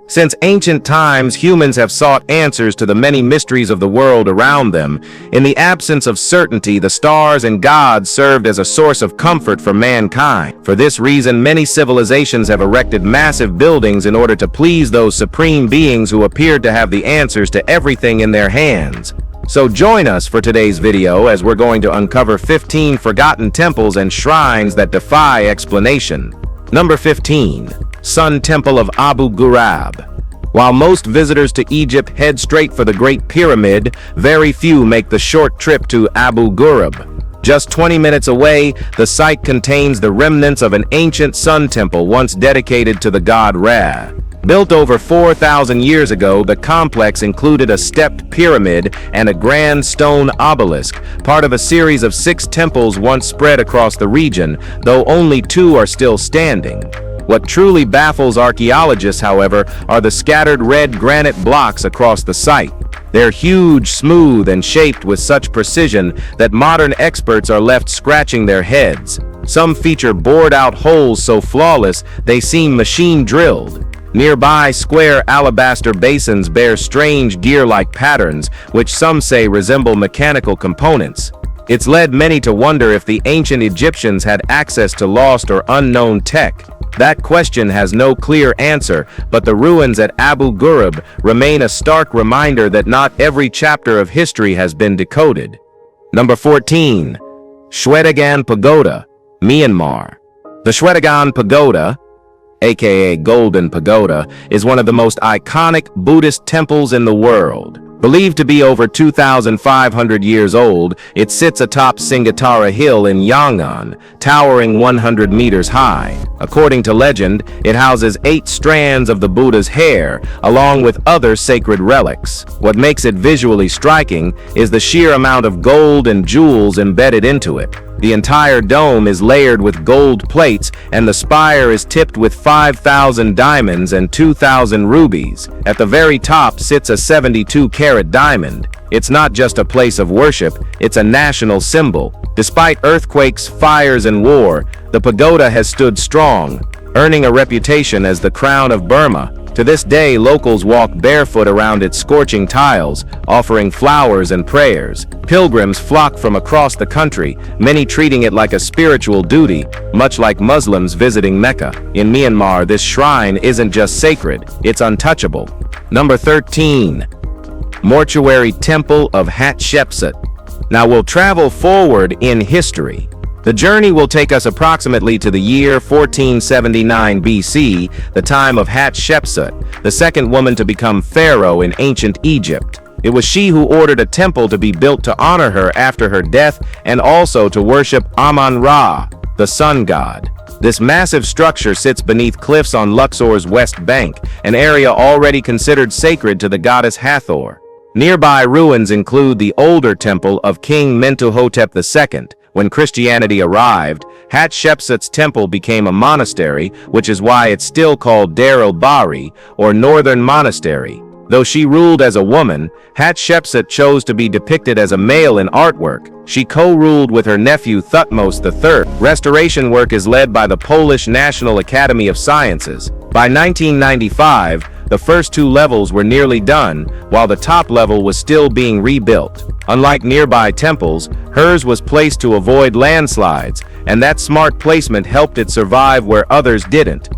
Since ancient times, humans have sought answers to the many mysteries of the world around them. In the absence of certainty, the stars and gods served as a source of comfort for mankind. For this reason, many civilizations have erected massive buildings in order to please those supreme beings who appeared to have the answers to everything in their hands. So join us for today's video as we're going to uncover 15 forgotten temples and shrines that defy explanation. Number 15. Sun Temple of Abu Ghurab. While most visitors to Egypt head straight for the Great Pyramid, very few make the short trip to Abu Ghurab. Just 20 minutes away, the site contains the remnants of an ancient sun temple once dedicated to the god Ra. Built over 4,000 years ago, the complex included a stepped pyramid and a grand stone obelisk, part of a series of 6 temples once spread across the region, though only 2 are still standing. What truly baffles archaeologists, however, are the scattered red granite blocks across the site. They're huge, smooth, and shaped with such precision that modern experts are left scratching their heads. Some feature bored-out holes so flawless they seem machine-drilled. Nearby, square alabaster basins bear strange gear-like patterns, which some say resemble mechanical components. It's led many to wonder if the ancient Egyptians had access to lost or unknown tech. That question has no clear answer, but the ruins at Abu Ghurab remain a stark reminder that not every chapter of history has been decoded. Number 14. Shwedagon Pagoda, Myanmar. The Shwedagon Pagoda, aka Golden Pagoda, is one of the most iconic Buddhist temples in the world. Believed to be over 2,500 years old, it sits atop Singatara Hill in Yangon, towering 100 meters high. According to legend, it houses 8 strands of the Buddha's hair, along with other sacred relics. What makes it visually striking is the sheer amount of gold and jewels embedded into it. The entire dome is layered with gold plates, and the spire is tipped with 5,000 diamonds and 2,000 rubies. At the very top sits a 72-carat diamond. It's not just a place of worship, it's a national symbol. Despite earthquakes, fires, and war, the pagoda has stood strong, earning a reputation as the crown of Burma. To this day, locals walk barefoot around its scorching tiles, offering flowers and prayers. Pilgrims flock from across the country, many treating it like a spiritual duty, much like Muslims visiting Mecca. In Myanmar, this shrine isn't just sacred, it's untouchable. Number 13. Mortuary Temple of Hatshepsut. Now we'll travel forward in history. The journey will take us approximately to the year 1479 BC, the time of Hatshepsut, the second woman to become pharaoh in ancient Egypt. It was she who ordered a temple to be built to honor her after her death and also to worship Amun-Ra, the sun god. This massive structure sits beneath cliffs on Luxor's west bank, an area already considered sacred to the goddess Hathor. Nearby ruins include the older temple of King Mentuhotep II. When Christianity arrived, Hatshepsut's temple became a monastery, which is why it's still called Dar el-Bahri, or Northern Monastery. Though she ruled as a woman, Hatshepsut chose to be depicted as a male in artwork. She co-ruled with her nephew Thutmose III. Restoration work is led by the Polish National Academy of Sciences. By 1995, the first 2 levels were nearly done, while the top level was still being rebuilt. Unlike nearby temples, hers was placed to avoid landslides, and that smart placement helped it survive where others didn't.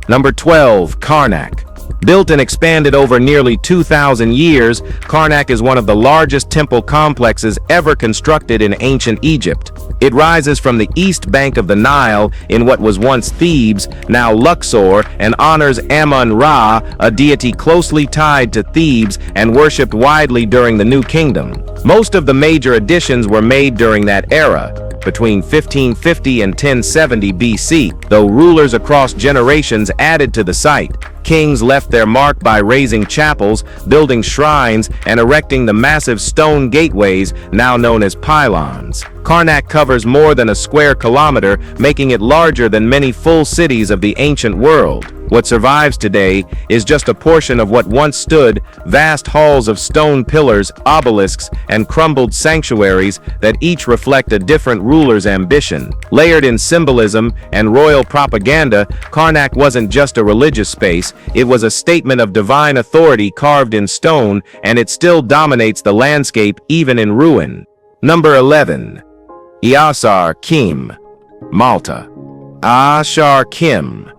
Number 12. Karnak. Built and expanded over nearly 2,000 years, Karnak is one of the largest temple complexes ever constructed in ancient Egypt. It rises from the east bank of the Nile in what was once Thebes, now Luxor, and honors Amun-Ra, a deity closely tied to Thebes and worshipped widely during the New Kingdom. Most of the major additions were made during that era, between 1550 and 1070 BC, though rulers across generations added to the site. Kings left their mark by raising chapels, building shrines, and erecting the massive stone gateways now known as pylons. Karnak covers more than a square kilometer, making it larger than many full cities of the ancient world. What survives today is just a portion of what once stood, vast halls of stone pillars, obelisks, and crumbled sanctuaries that each reflect a different ruler's ambition. Layered in symbolism and royal propaganda, Karnak wasn't just a religious space, it was a statement of divine authority carved in stone, and it still dominates the landscape even in ruin. Number 11. Ashar Kim, Malta. Ashar Kim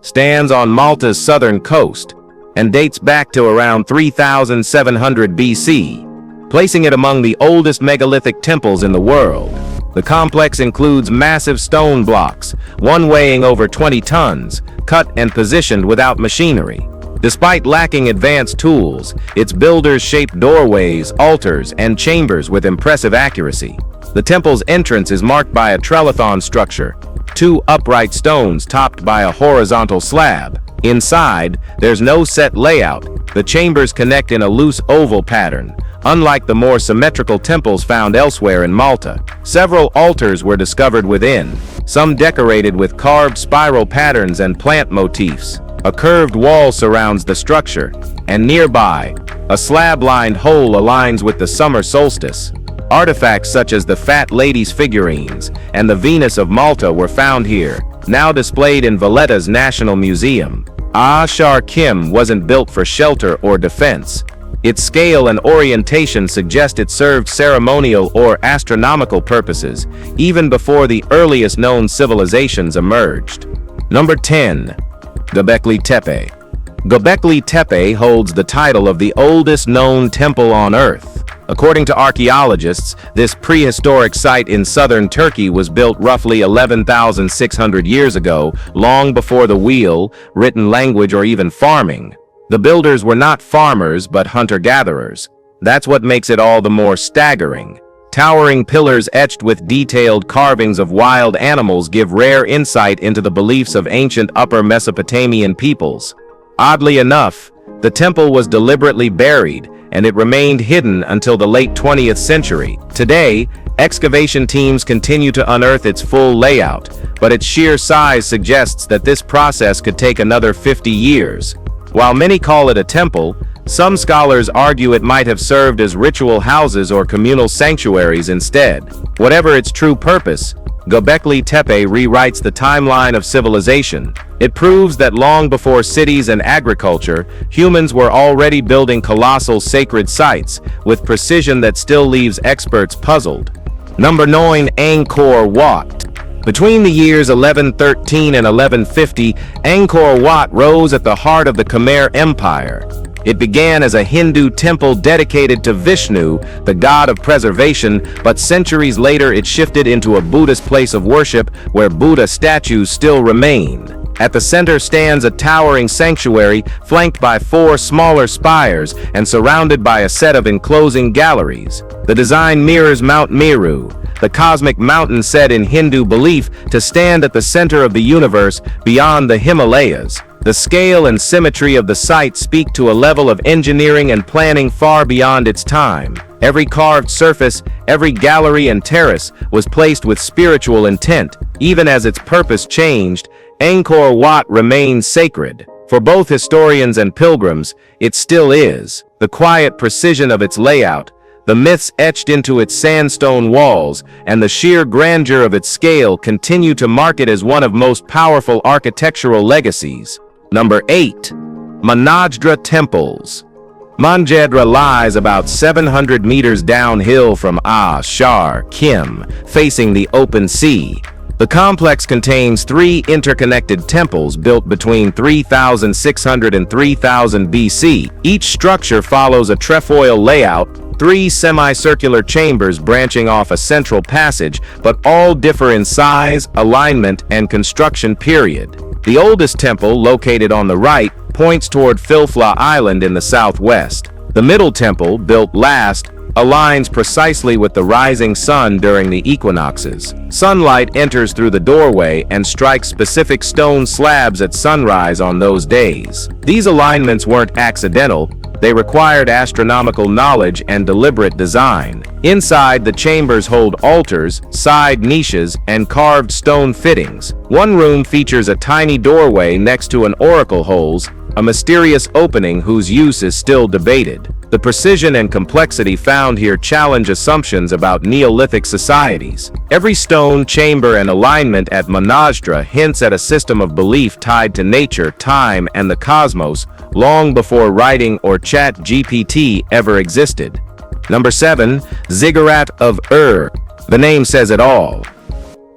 stands on Malta's southern coast and dates back to around 3700 BC, placing it among the oldest megalithic temples in the world. The complex includes massive stone blocks, one weighing over 20 tons, cut and positioned without machinery. Despite lacking advanced tools, its builders shaped doorways, altars, and chambers with impressive accuracy. The temple's entrance is marked by a trilithon structure, two upright stones topped by a horizontal slab. Inside, there's no set layout. The chambers connect in a loose oval pattern, unlike the more symmetrical temples found elsewhere in Malta. Several altars were discovered within, some decorated with carved spiral patterns and plant motifs. A curved wall surrounds the structure, and nearby, a slab-lined hole aligns with the summer solstice. Artifacts such as the Fat Lady's figurines and the Venus of Malta were found here, now displayed in Valletta's National Museum. Ashar Kim wasn't built for shelter or defense. Its scale and orientation suggest it served ceremonial or astronomical purposes, even before the earliest known civilizations emerged. Number 10. Göbekli Tepe. Göbekli Tepe holds the title of the oldest known temple on Earth. According to archaeologists, this prehistoric site in southern Turkey was built roughly 11,600 years ago, long before the wheel, written language, or even farming. The builders were not farmers, but hunter-gatherers. That's what makes it all the more staggering. Towering pillars etched with detailed carvings of wild animals give rare insight into the beliefs of ancient Upper Mesopotamian peoples. Oddly enough, the temple was deliberately buried, and it remained hidden until the late 20th century. Today, excavation teams continue to unearth its full layout, but its sheer size suggests that this process could take another 50 years. While many call it a temple, some scholars argue it might have served as ritual houses or communal sanctuaries instead. Whatever its true purpose, Göbekli Tepe rewrites the timeline of civilization. It proves that long before cities and agriculture, humans were already building colossal sacred sites with precision that still leaves experts puzzled. Number 9. Angkor Wat. Between the years 1113 and 1150, Angkor Wat rose at the heart of the Khmer Empire. It began as a Hindu temple dedicated to Vishnu, the god of preservation, but centuries later it shifted into a Buddhist place of worship where Buddha statues still remain. At the center stands a towering sanctuary flanked by 4 smaller spires and surrounded by a set of enclosing galleries. The design mirrors Mount Meru, the cosmic mountain said in Hindu belief to stand at the center of the universe beyond the Himalayas. The scale and symmetry of the site speak to a level of engineering and planning far beyond its time. Every carved surface, every gallery and terrace was placed with spiritual intent. Even as its purpose changed, Angkor Wat remains sacred. For both historians and pilgrims, it still is. The quiet precision of its layout, the myths etched into its sandstone walls, and the sheer grandeur of its scale continue to mark it as one of most powerful architectural legacies. Number 8. Manjadra Temples. Manjadra lies about 700 meters downhill from Ashar Kim, facing the open sea. The complex contains 3 interconnected temples built between 3600 and 3000 BC. Each structure follows a trefoil layout, 3 semicircular chambers branching off a central passage, but all differ in size, alignment, and construction period. The oldest temple, located on the right, points toward Filfla Island in the southwest. The middle temple, built last, aligns precisely with the rising sun during the equinoxes. Sunlight enters through the doorway and strikes specific stone slabs at sunrise on those days. These alignments weren't accidental, They required astronomical knowledge and deliberate design. Inside, the chambers hold altars, side niches, and carved stone fittings. One room features a tiny doorway next to an oracle holes, a mysterious opening whose use is still debated. The precision and complexity found here challenge assumptions about Neolithic societies. Every stone, chamber, and alignment at Monastra hints at a system of belief tied to nature, time, and the cosmos, long before writing or Chat GPT ever existed. Number 7. Ziggurat of Ur. The name says it all.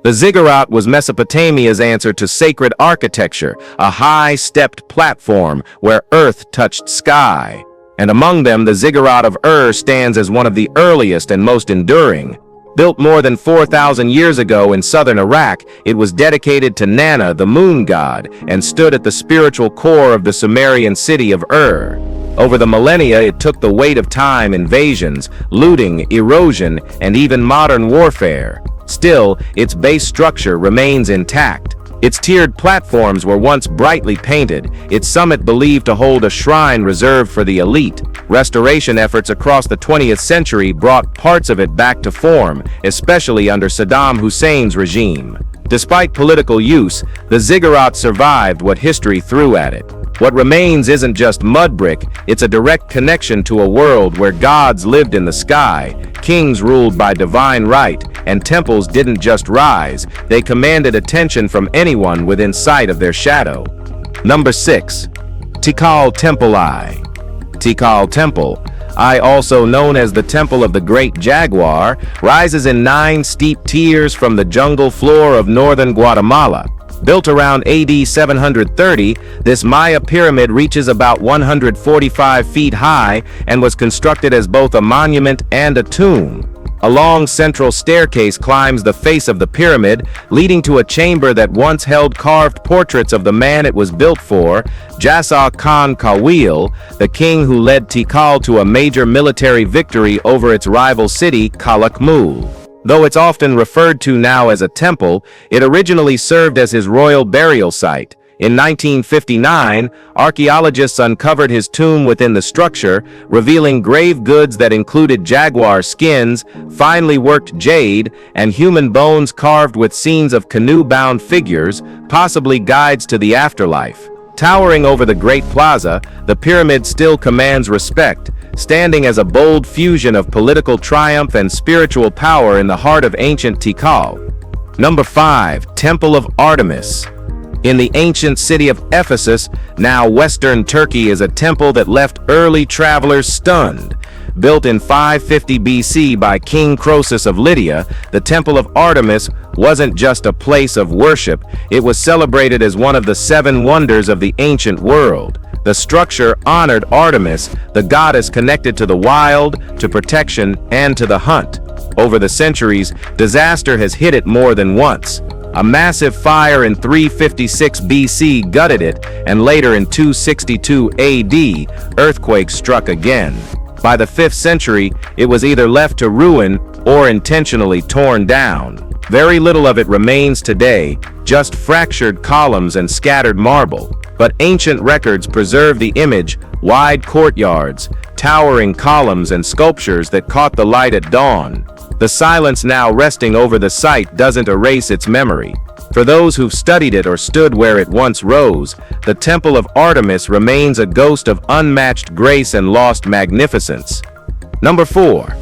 The ziggurat was Mesopotamia's answer to sacred architecture, a high-stepped platform where earth touched sky. And among them, the Ziggurat of Ur stands as one of the earliest and most enduring. Built more than 4,000 years ago in southern Iraq, it was dedicated to Nana, the moon god, and stood at the spiritual core of the Sumerian city of Ur. Over the millennia, it took the weight of time, invasions, looting, erosion, and even modern warfare. Still, its base structure remains intact. Its tiered platforms were once brightly painted, its summit believed to hold a shrine reserved for the elite. Restoration efforts across the 20th century brought parts of it back to form, especially under Saddam Hussein's regime. Despite political use, the ziggurat survived what history threw at it. What remains isn't just mud brick, it's a direct connection to a world where gods lived in the sky, kings ruled by divine right, and temples didn't just rise, they commanded attention from anyone within sight of their shadow. Number 6. Tikal Temple I. Tikal Temple I, also known as the Temple of the Great Jaguar, rises in 9 steep tiers from the jungle floor of northern Guatemala. Built around AD 730, this Maya pyramid reaches about 145 feet high and was constructed as both a monument and a tomb. A long central staircase climbs the face of the pyramid, leading to a chamber that once held carved portraits of the man it was built for, Jasa Khan Kawil, the king who led Tikal to a major military victory over its rival city, Calakmul. Though it's often referred to now as a temple, it originally served as his royal burial site. In 1959, archaeologists uncovered his tomb within the structure, revealing grave goods that included jaguar skins, finely worked jade, and human bones carved with scenes of canoe-bound figures, possibly guides to the afterlife. Towering over the Great Plaza, the pyramid still commands respect, standing as a bold fusion of political triumph and spiritual power in the heart of ancient Tikal. Number 5. Temple of Artemis. In the ancient city of Ephesus, now Western Turkey, is a temple that left early travelers stunned. Built in 550 BC by King Croesus of Lydia, the Temple of Artemis wasn't just a place of worship, it was celebrated as one of the 7 wonders of the ancient world. The structure honored Artemis, the goddess connected to the wild, to protection, and to the hunt. Over the centuries, disaster has hit it more than once. A massive fire in 356 BC gutted it, and later in 262 AD, earthquakes struck again. By the 5th century, it was either left to ruin or intentionally torn down. Very little of it remains today, just fractured columns and scattered marble. But ancient records preserve the image: wide courtyards, towering columns, and sculptures that caught the light at dawn. The silence now resting over the site doesn't erase its memory. For those who've studied it or stood where it once rose, the Temple of Artemis remains a ghost of unmatched grace and lost magnificence. Number 4.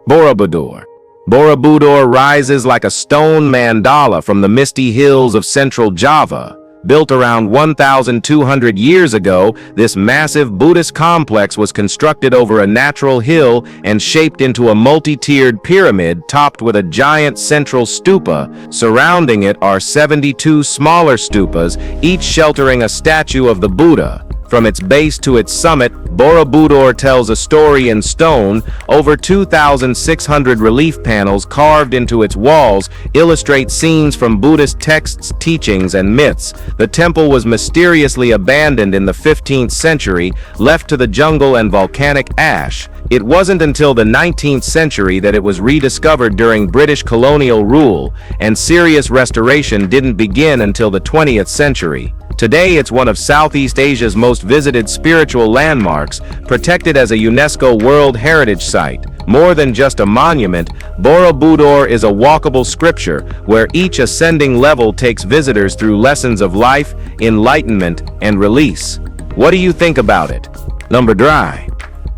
Borobudur. Borobudur rises like a stone mandala from the misty hills of central Java. Built around 1,200 years ago, this massive Buddhist complex was constructed over a natural hill and shaped into a multi-tiered pyramid topped with a giant central stupa. Surrounding it are 72 smaller stupas, each sheltering a statue of the Buddha. From its base to its summit, Borobudur tells a story in stone. Over 2,600 relief panels carved into its walls illustrate scenes from Buddhist texts, teachings, and myths. The temple was mysteriously abandoned in the 15th century, left to the jungle and volcanic ash. It wasn't until the 19th century that it was rediscovered during British colonial rule, and serious restoration didn't begin until the 20th century. Today it's one of Southeast Asia's most visited spiritual landmarks, protected as a UNESCO World Heritage Site. More than just a monument, Borobudur is a walkable scripture where each ascending level takes visitors through lessons of life, enlightenment, and release. What do you think about it? Number 3.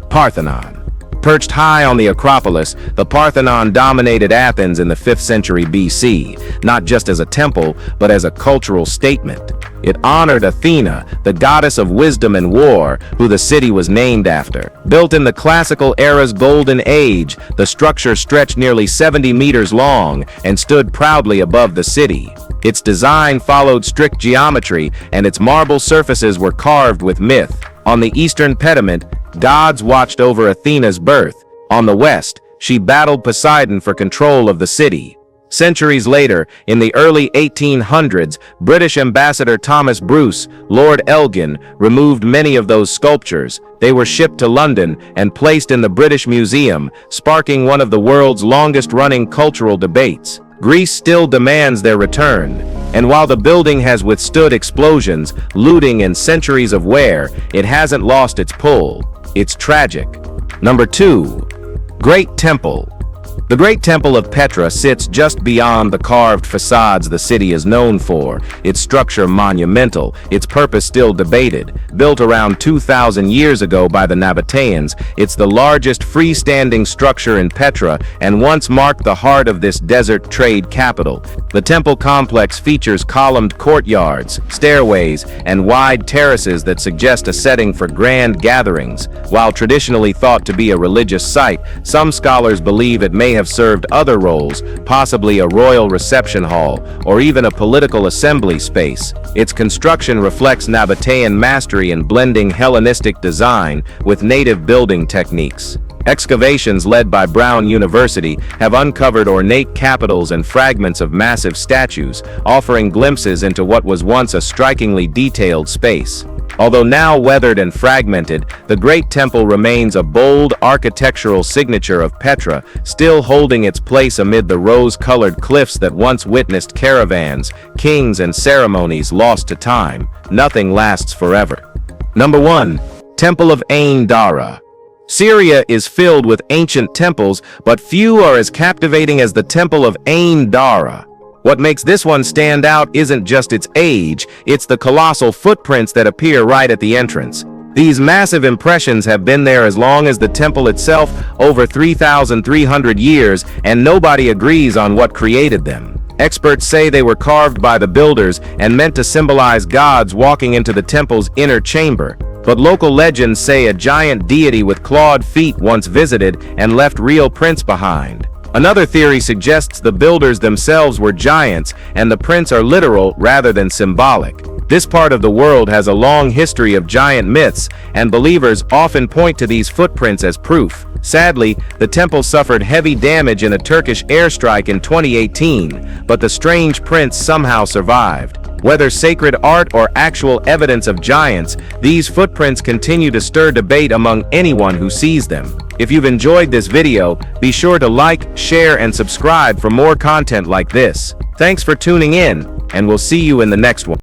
Parthenon. Perched high on the Acropolis, the Parthenon dominated Athens in the 5th century BC, not just as a temple, but as a cultural statement. It honored Athena, the goddess of wisdom and war, who the city was named after. Built in the classical era's golden age, the structure stretched nearly 70 meters long and stood proudly above the city. Its design followed strict geometry, and its marble surfaces were carved with myth. On the eastern pediment, gods watched over Athena's birth. On the west, she battled Poseidon for control of the city. Centuries later, in the early 1800s, British ambassador Thomas Bruce, Lord Elgin, removed many of those sculptures. They were shipped to London and placed in the British Museum, sparking one of the world's longest-running cultural debates. Greece still demands their return. And while the building has withstood explosions, looting, and centuries of wear, it hasn't lost its pull. It's tragic. Number 2. Great Temple. The Great Temple of Petra sits just beyond the carved facades the city is known for, its structure monumental, its purpose still debated. Built around 2,000 years ago by the Nabateans, it's the largest freestanding structure in Petra and once marked the heart of this desert trade capital. The temple complex features columned courtyards, stairways, and wide terraces that suggest a setting for grand gatherings. While traditionally thought to be a religious site, some scholars believe it may have served other roles, possibly a royal reception hall, or even a political assembly space. Its construction reflects Nabatean mastery in blending Hellenistic design with native building techniques. Excavations led by Brown University have uncovered ornate capitals and fragments of massive statues, offering glimpses into what was once a strikingly detailed space. Although now weathered and fragmented, the Great Temple remains a bold architectural signature of Petra, still holding its place amid the rose-colored cliffs that once witnessed caravans, kings, and ceremonies lost to time. Nothing lasts forever. Number 1. Temple of Ain Dara. Syria is filled with ancient temples, but few are as captivating as the Temple of Ain Dara. What makes this one stand out isn't just its age, it's the colossal footprints that appear right at the entrance. These massive impressions have been there as long as the temple itself, over 3,300 years, and nobody agrees on what created them. Experts say they were carved by the builders and meant to symbolize gods walking into the temple's inner chamber. But local legends say a giant deity with clawed feet once visited and left real prints behind. Another theory suggests the builders themselves were giants and the prints are literal rather than symbolic. This part of the world has a long history of giant myths, and believers often point to these footprints as proof. Sadly, the temple suffered heavy damage in a Turkish airstrike in 2018, but the strange prints somehow survived. Whether sacred art or actual evidence of giants, these footprints continue to stir debate among anyone who sees them. If you've enjoyed this video, be sure to like, share, and subscribe for more content like this. Thanks for tuning in, and we'll see you in the next one.